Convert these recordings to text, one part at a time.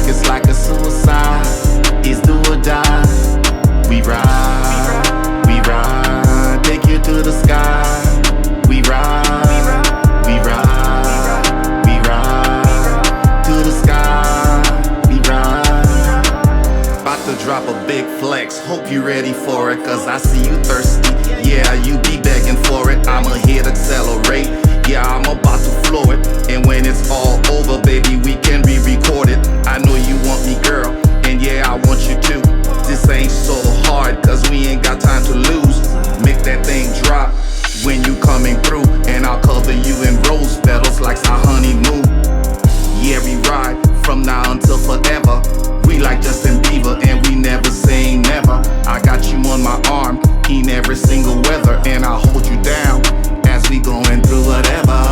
it's like a suicide. It's do or die. We ride, take you to the sky. We ride, to the sky. We ride. About to drop a big flex, hope you ready for it, cause I see you thirsty. Yeah, you be begging for it. I'ma hit accelerate. Yeah, I'm about to floor it. And when it's all over, baby, we can re-record it. I know you want me, girl, and yeah, I want you too. This ain't so hard, cause we ain't got time to lose. Make that thing drop when you coming through, and I'll cover you in rose petals like our honeymoon. Yeah, we ride from now until forever. We like Justin Bieber, and we never say never. I got you on my arm in every single weather, and I'll hold you down as we going through whatever.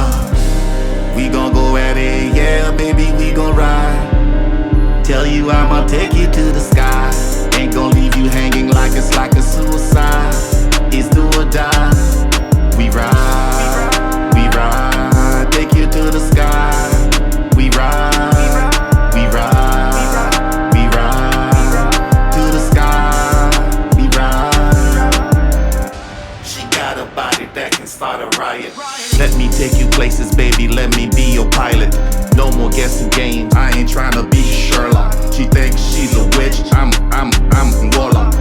We gon' go at it, yeah, baby, we gon' ride. Tell you I'ma take you to the sky. Ain't gon' leave you hanging like it's like a suicide. It's do or die. We ride, take you to the sky. We ride, to the sky. We ride. She got a body that can start a riot. Let me take you places, baby, let me be your pilot. No more guessing games, I ain't tryna be Sherlock. She thinks she's a witch, I'm Warlock.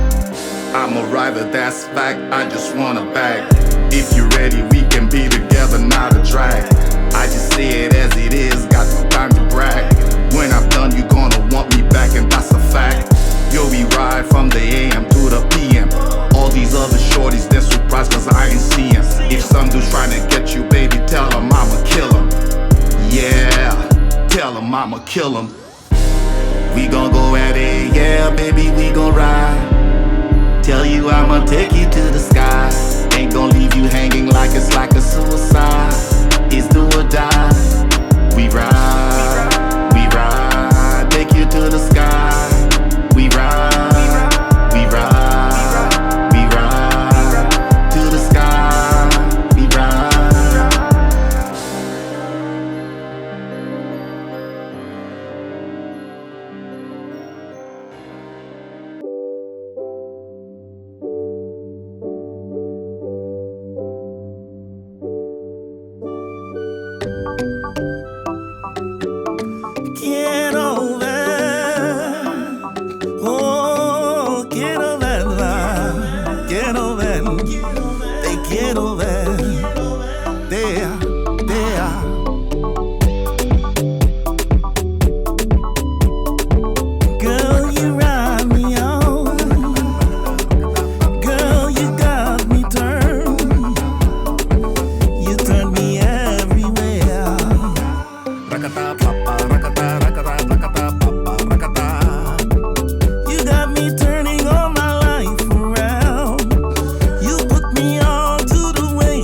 I'm a rider, that's fact, I just want a bag. If you're ready, we can be together, not a drag. I just say it as it is, got no time to brag. When I'm done, you gonna want me back, and that's a fact. Yo, we ride from the AM to the PM. All these other shorties, they're surprised cause I ain't see 'em. If some dude's trying to get you, baby, tell him I'ma kill him. Yeah, tell him I'ma kill him. We gon' go at it, yeah, baby, we gon' ride. Tell you I'ma take you to the sky. Ain't gon' leave you hanging like it's like a suicide. It's do or die. We ride, take you to the sky. We ride, to the sky. We ride. Quiero ver, oh, quiero verla, quiero ver, te quiero ver, dea, dea. Girl, you ride me on, girl, you got me turned, you turn me everywhere. Rakata, papa, rakata, rakata, rakata, papa, rakata. You got me turning all my life around. You put me on to the way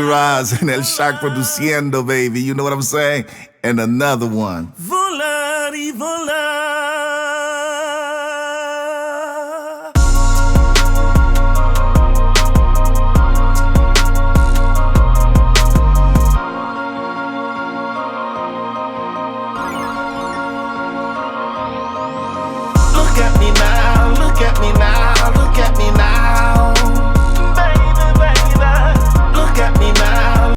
Roz and El Shark produciendo, baby. You know what I'm saying? And another one. Volar y volar.